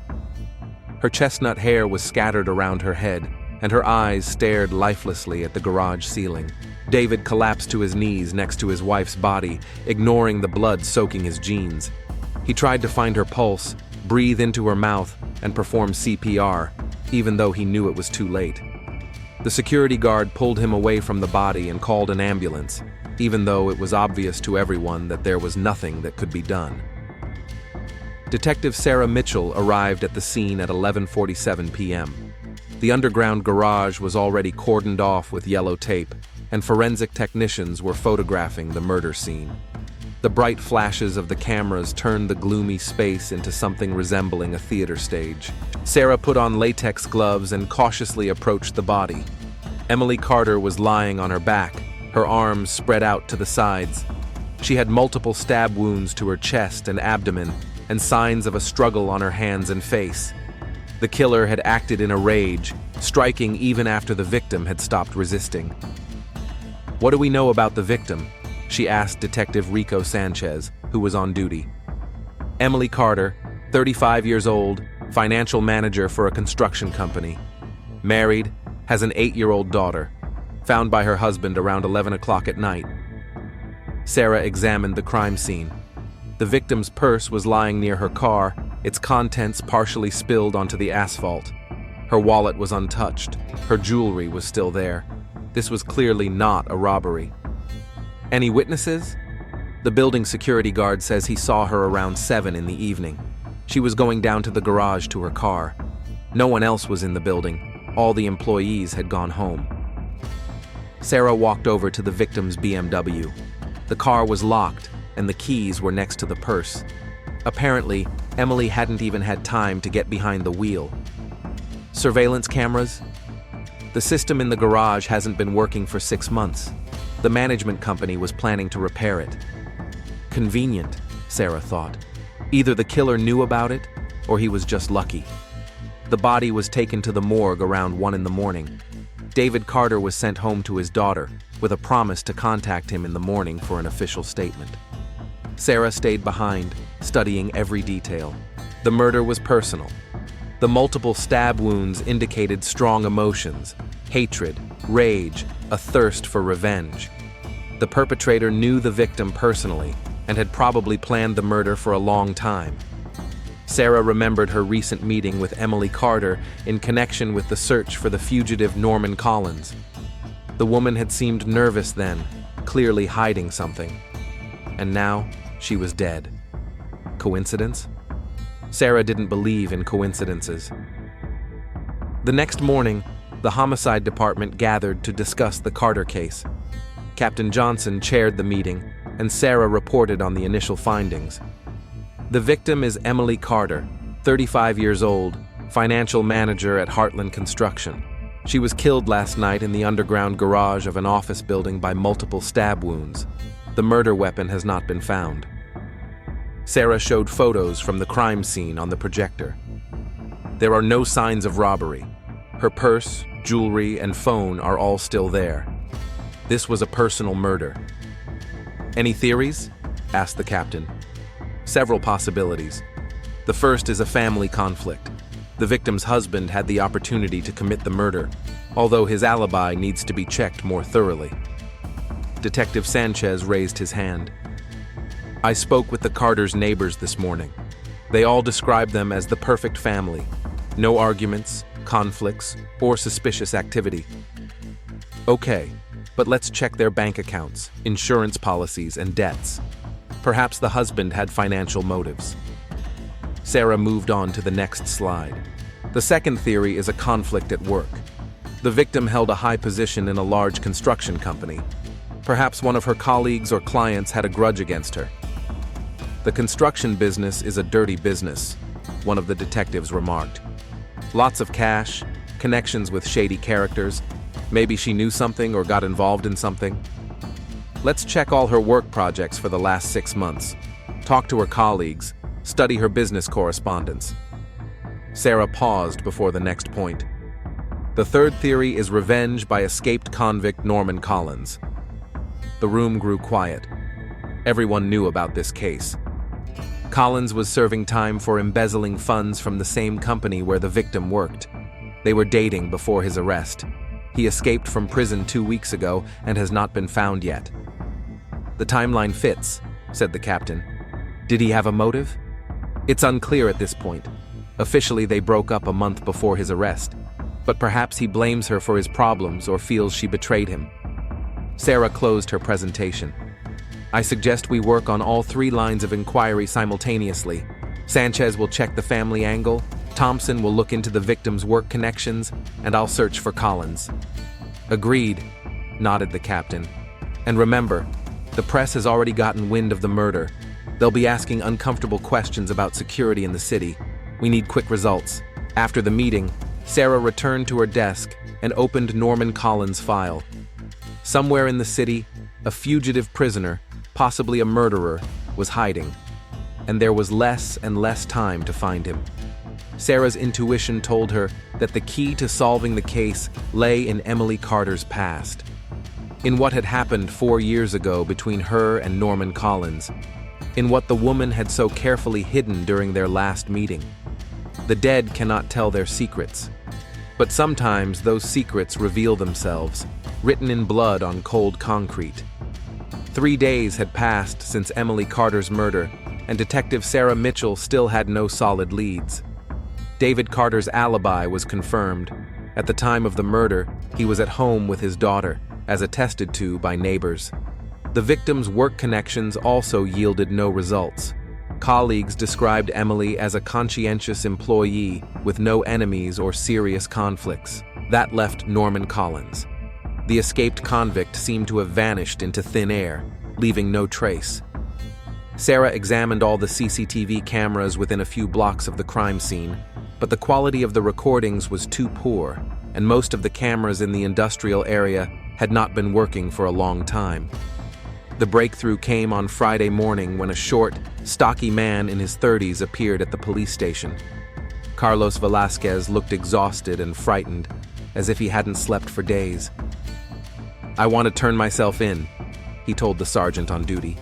Her chestnut hair was scattered around her head, and her eyes stared lifelessly at the garage ceiling. David collapsed to his knees next to his wife's body, ignoring the blood soaking his jeans. He tried to find her pulse, breathe into her mouth, and perform CPR, even though he knew it was too late. The security guard pulled him away from the body and called an ambulance, even though it was obvious to everyone that there was nothing that could be done. Detective Sarah Mitchell arrived at the scene at 11:47 p.m. The underground garage was already cordoned off with yellow tape, and forensic technicians were photographing the murder scene. The bright flashes of the cameras turned the gloomy space into something resembling a theater stage. Sarah put on latex gloves and cautiously approached the body. Emily Carter was lying on her back, her arms spread out to the sides. She had multiple stab wounds to her chest and abdomen, and signs of a struggle on her hands and face. The killer had acted in a rage, striking even after the victim had stopped resisting. "What do we know about the victim?" she asked Detective Rico Sanchez, who was on duty. Emily Carter, 35 years old, financial manager for a construction company. Married, has an 8-year-old daughter, found by her husband around 11 o'clock at night. Sarah examined the crime scene. The victim's purse was lying near her car, its contents partially spilled onto the asphalt. Her wallet was untouched. Her jewelry was still there. This was clearly not a robbery. Any witnesses? The building security guard says he saw her around 7 in the evening. She was going down to the garage to her car. No one else was in the building. All the employees had gone home. Sarah walked over to the victim's BMW. The car was locked, and the keys were next to the purse. Apparently, Emily hadn't even had time to get behind the wheel. Surveillance cameras? The system in the garage hasn't been working for 6 months. The management company was planning to repair it. Convenient, Sarah thought. Either the killer knew about it, or he was just lucky. The body was taken to the morgue around 1 in the morning. David Carter was sent home to his daughter, with a promise to contact him in the morning for an official statement. Sarah stayed behind, studying every detail. The murder was personal. The multiple stab wounds indicated strong emotions, hatred, rage, a thirst for revenge. The perpetrator knew the victim personally and had probably planned the murder for a long time. Sarah remembered her recent meeting with Emily Carter in connection with the search for the fugitive Norman Collins. The woman had seemed nervous then, clearly hiding something. And now, she was dead. Coincidence? Sarah didn't believe in coincidences. The next morning, the homicide department gathered to discuss the Carter case. Captain Johnson chaired the meeting, and Sarah reported on the initial findings. The victim is Emily Carter, 35 years old, financial manager at Heartland Construction. She was killed last night in the underground garage of an office building by multiple stab wounds. The murder weapon has not been found. Sarah showed photos from the crime scene on the projector. There are no signs of robbery. Her purse, jewelry, and phone are all still there. This was a personal murder. "Any theories?" asked the captain. "Several possibilities. The first is a family conflict. The victim's husband had the opportunity to commit the murder, although his alibi needs to be checked more thoroughly." Detective Sanchez raised his hand. "I spoke with the Carters' neighbors this morning. They all described them as the perfect family. No arguments, conflicts, or suspicious activity." "Okay, but let's check their bank accounts, insurance policies, and debts. Perhaps the husband had financial motives." Sarah moved on to the next slide. The second theory is a conflict at work. The victim held a high position in a large construction company. Perhaps one of her colleagues or clients had a grudge against her. "The construction business is a dirty business," one of the detectives remarked. "Lots of cash, connections with shady characters. Maybe she knew something or got involved in something. Let's check all her work projects for the last 6 months. Talk to her colleagues. Study her business correspondence." Sarah paused before the next point. "The third theory is revenge by escaped convict Norman Collins." The room grew quiet. Everyone knew about this case. Collins was serving time for embezzling funds from the same company where the victim worked. They were dating before his arrest. He escaped from prison 2 weeks ago and has not been found yet. "The timeline fits," said the captain. "Did he have a motive?" "It's unclear at this point. Officially, they broke up a month before his arrest. But perhaps he blames her for his problems or feels she betrayed him." Sarah closed her presentation. "I suggest we work on all 3 lines of inquiry simultaneously. Sanchez will check the family angle, Thompson will look into the victim's work connections, and I'll search for Collins." "Agreed," nodded the captain. "And remember, the press has already gotten wind of the murder. They'll be asking uncomfortable questions about security in the city. We need quick results." After the meeting, Sarah returned to her desk and opened Norman Collins' file. Somewhere in the city, a fugitive prisoner, possibly a murderer, was hiding, and there was less and less time to find him. Sarah's intuition told her that the key to solving the case lay in Emily Carter's past, in what had happened 4 years ago between her and Norman Collins, in what the woman had so carefully hidden during their last meeting. The dead cannot tell their secrets, but sometimes those secrets reveal themselves, written in blood on cold concrete. 3 days had passed since Emily Carter's murder, and Detective Sarah Mitchell still had no solid leads. David Carter's alibi was confirmed. At the time of the murder, he was at home with his daughter, as attested to by neighbors. The victim's work connections also yielded no results. Colleagues described Emily as a conscientious employee with no enemies or serious conflicts. That left Norman Collins. The escaped convict seemed to have vanished into thin air, leaving no trace. Sarah examined all the CCTV cameras within a few blocks of the crime scene, but the quality of the recordings was too poor, and most of the cameras in the industrial area had not been working for a long time. The breakthrough came on Friday morning when a short, stocky man in his 30s appeared at the police station. Carlos Velasquez looked exhausted and frightened, as if he hadn't slept for days. "I want to turn myself in," he told the sergeant on duty.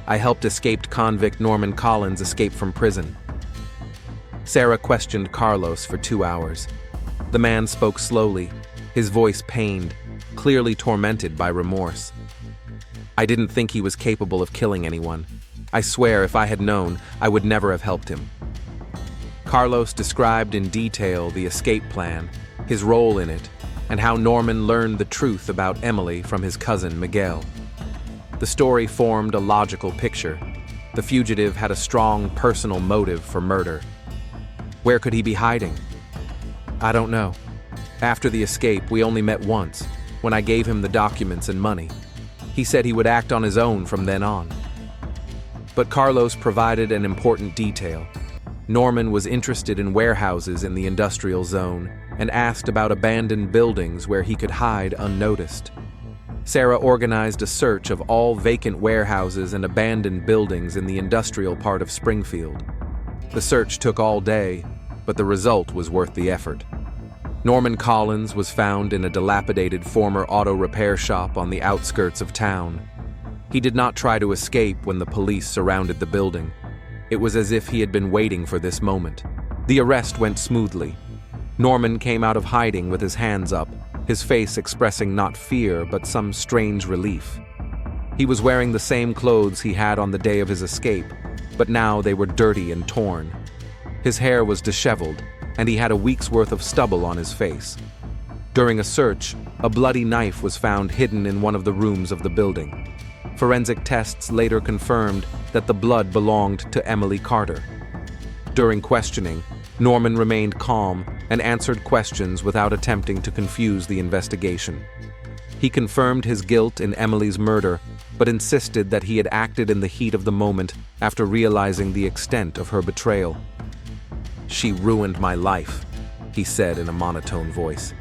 "I helped escaped convict Norman Collins escape from prison." Sarah questioned Carlos for 2 hours. The man spoke slowly, his voice pained, clearly tormented by remorse. "I didn't think he was capable of killing anyone. I swear if I had known, I would never have helped him." Carlos described in detail the escape plan, his role in it, and how Norman learned the truth about Emily from his cousin Miguel. The story formed a logical picture. The fugitive had a strong personal motive for murder. Where could he be hiding? "I don't know. After the escape, we only met once, when I gave him the documents and money. He said he would act on his own from then on." But Carlos provided an important detail. Norman was interested in warehouses in the industrial zone and asked about abandoned buildings where he could hide unnoticed. Sarah organized a search of all vacant warehouses and abandoned buildings in the industrial part of Springfield. The search took all day, but the result was worth the effort. Norman Collins was found in a dilapidated former auto repair shop on the outskirts of town. He did not try to escape when the police surrounded the building. It was as if he had been waiting for this moment. The arrest went smoothly. Norman came out of hiding with his hands up, his face expressing not fear but some strange relief. He was wearing the same clothes he had on the day of his escape, but now they were dirty and torn. His hair was disheveled, and he had a week's worth of stubble on his face. During a search, a bloody knife was found hidden in one of the rooms of the building. Forensic tests later confirmed that the blood belonged to Emily Carter. During questioning, Norman remained calm and answered questions without attempting to confuse the investigation. He confirmed his guilt in Emily's murder, but insisted that he had acted in the heat of the moment after realizing the extent of her betrayal. "She ruined my life," he said in a monotone voice.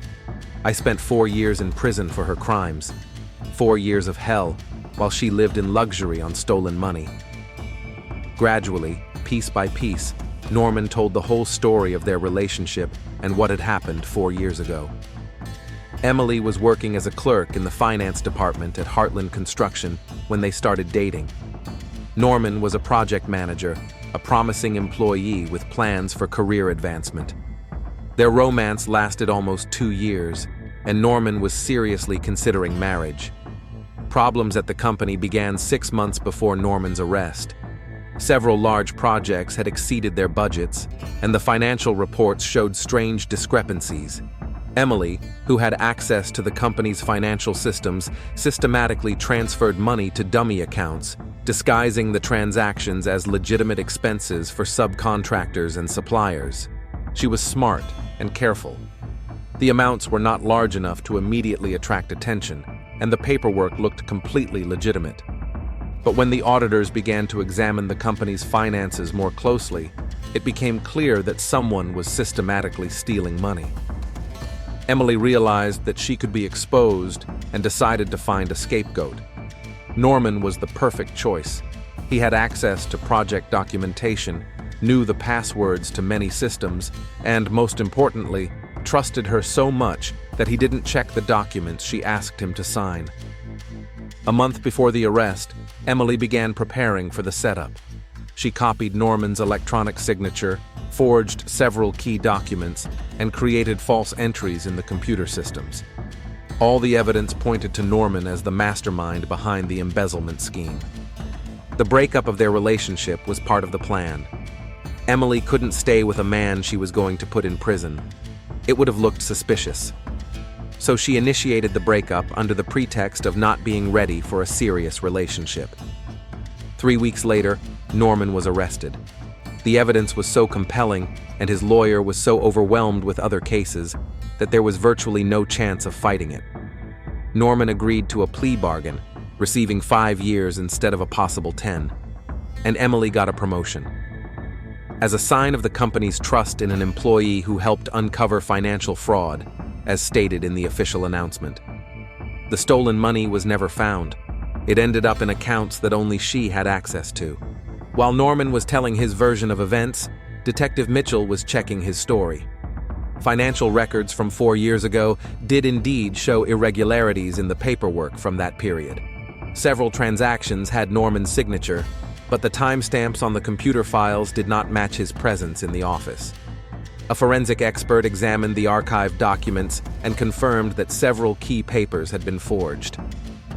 "I spent 4 years in prison for her crimes. 4 years of hell, while she lived in luxury on stolen money." Gradually, piece by piece, Norman told the whole story of their relationship and what had happened 4 years ago. Emily was working as a clerk in the finance department at Heartland Construction when they started dating. Norman was a project manager, a promising employee with plans for career advancement. Their romance lasted almost 2 years, and Norman was seriously considering marriage. Problems at the company began 6 months before Norman's arrest. Several large projects had exceeded their budgets, and the financial reports showed strange discrepancies. Emily, who had access to the company's financial systems, systematically transferred money to dummy accounts, disguising the transactions as legitimate expenses for subcontractors and suppliers. She was smart and careful. The amounts were not large enough to immediately attract attention, and the paperwork looked completely legitimate. But when the auditors began to examine the company's finances more closely, it became clear that someone was systematically stealing money. Emily realized that she could be exposed and decided to find a scapegoat. Norman was the perfect choice. He had access to project documentation, knew the passwords to many systems, and, most importantly, trusted her so much that he didn't check the documents she asked him to sign. A month before the arrest, Emily began preparing for the setup. She copied Norman's electronic signature, forged several key documents, and created false entries in the computer systems. All the evidence pointed to Norman as the mastermind behind the embezzlement scheme. The breakup of their relationship was part of the plan. Emily couldn't stay with a man she was going to put in prison. It would have looked suspicious. So she initiated the breakup under the pretext of not being ready for a serious relationship. 3 weeks later, Norman was arrested. The evidence was so compelling, and his lawyer was so overwhelmed with other cases, that there was virtually no chance of fighting it. Norman agreed to a plea bargain, receiving 5 years instead of a possible 10, and Emily got a promotion. As a sign of the company's trust in an employee who helped uncover financial fraud, as stated in the official announcement. The stolen money was never found. It ended up in accounts that only she had access to. While Norman was telling his version of events, Detective Mitchell was checking his story. Financial records from 4 years ago did indeed show irregularities in the paperwork from that period. Several transactions had Norman's signature, but the timestamps on the computer files did not match his presence in the office. A forensic expert examined the archived documents and confirmed that several key papers had been forged.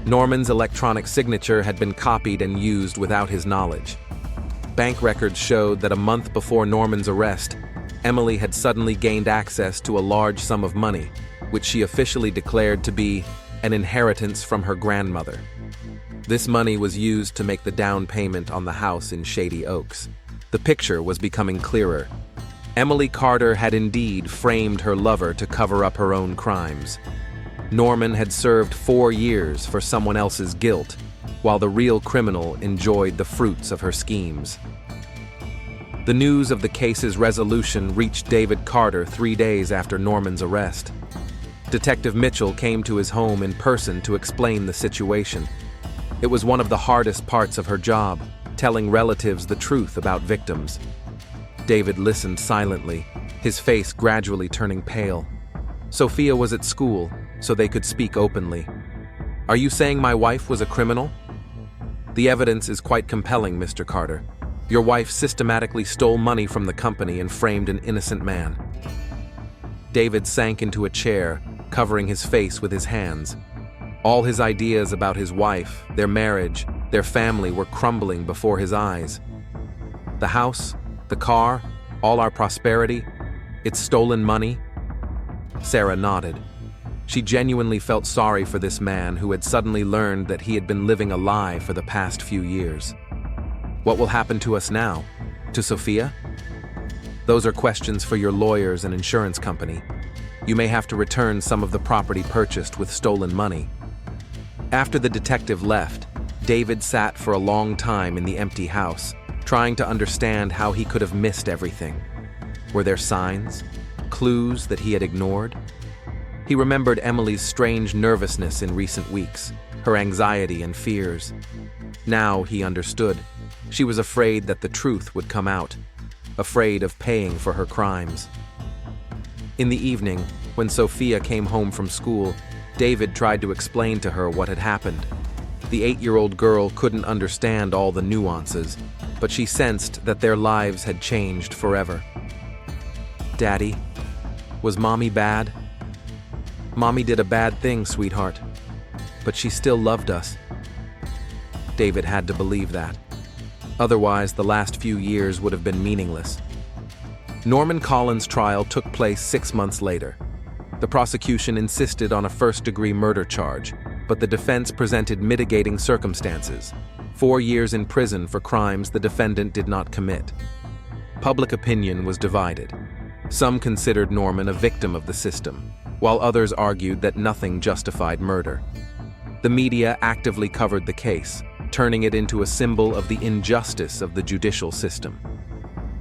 Norman's electronic signature had been copied and used without his knowledge. Bank records showed that a month before Norman's arrest, Emily had suddenly gained access to a large sum of money, which she officially declared to be an inheritance from her grandmother. This money was used to make the down payment on the house in Shady Oaks. The picture was becoming clearer. Emily Carter had indeed framed her lover to cover up her own crimes. Norman had served 4 years for someone else's guilt, while the real criminal enjoyed the fruits of her schemes. The news of the case's resolution reached David Carter 3 days after Norman's arrest. Detective Mitchell came to his home in person to explain the situation. It was one of the hardest parts of her job, telling relatives the truth about victims. David listened silently, his face gradually turning pale. Sophia was at school, so they could speak openly. "Are you saying my wife was a criminal?" "The evidence is quite compelling, Mr. Carter. Your wife systematically stole money from the company and framed an innocent man." David sank into a chair, covering his face with his hands. All his ideas about his wife, their marriage, their family were crumbling before his eyes. The house, the car, all our prosperity, it's stolen money? Sarah nodded. She genuinely felt sorry for this man who had suddenly learned that he had been living a lie for the past few years. What will happen to us now? To Sophia? Those are questions for your lawyers and insurance company. You may have to return some of the property purchased with stolen money. After the detective left, David sat for a long time in the empty house, trying to understand how he could have missed everything. Were there signs, clues that he had ignored? He remembered Emily's strange nervousness in recent weeks, her anxiety and fears. Now he understood. She was afraid that the truth would come out, afraid of paying for her crimes. In the evening, when Sophia came home from school, David tried to explain to her what had happened. The 8-year-old girl couldn't understand all the nuances, but she sensed that their lives had changed forever. "Daddy, was Mommy bad?" "Mommy did a bad thing, sweetheart, but she still loved us." David had to believe that. Otherwise, the last few years would have been meaningless. Norman Collins' trial took place 6 months later. The prosecution insisted on a first-degree murder charge, but the defense presented mitigating circumstances: 4 years in prison for crimes the defendant did not commit. Public opinion was divided. Some considered Norman a victim of the system, while others argued that nothing justified murder. The media actively covered the case, turning it into a symbol of the injustice of the judicial system.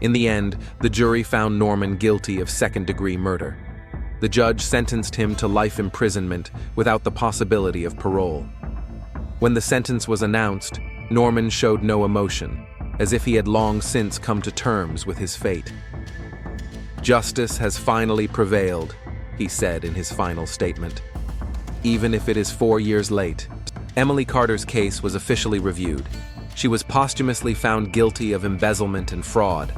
In the end, the jury found Norman guilty of second-degree murder. The judge sentenced him to life imprisonment without the possibility of parole. When the sentence was announced, Norman showed no emotion, as if he had long since come to terms with his fate. "Justice has finally prevailed," he said in his final statement. Even if it is 4 years late. Emily Carter's case was officially reviewed. She was posthumously found guilty of embezzlement and fraud.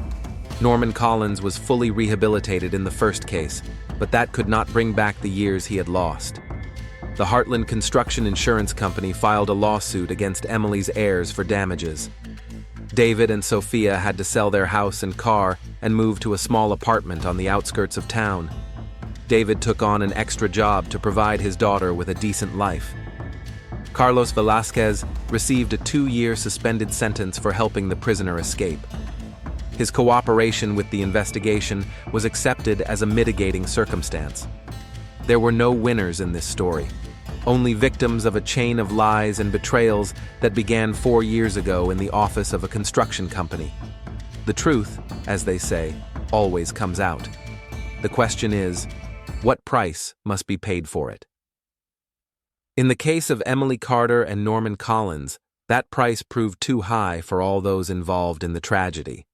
Norman Collins was fully rehabilitated in the first case, but that could not bring back the years he had lost. The Heartland Construction Insurance Company filed a lawsuit against Emily's heirs for damages. David and Sophia had to sell their house and car and move to a small apartment on the outskirts of town. David took on an extra job to provide his daughter with a decent life. Carlos Velasquez received a 2-year suspended sentence for helping the prisoner escape. His cooperation with the investigation was accepted as a mitigating circumstance. There were no winners in this story, only victims of a chain of lies and betrayals that began 4 years ago in the office of a construction company. The truth, as they say, always comes out. The question is, what price must be paid for it? In the case of Emily Carter and Norman Collins, that price proved too high for all those involved in the tragedy.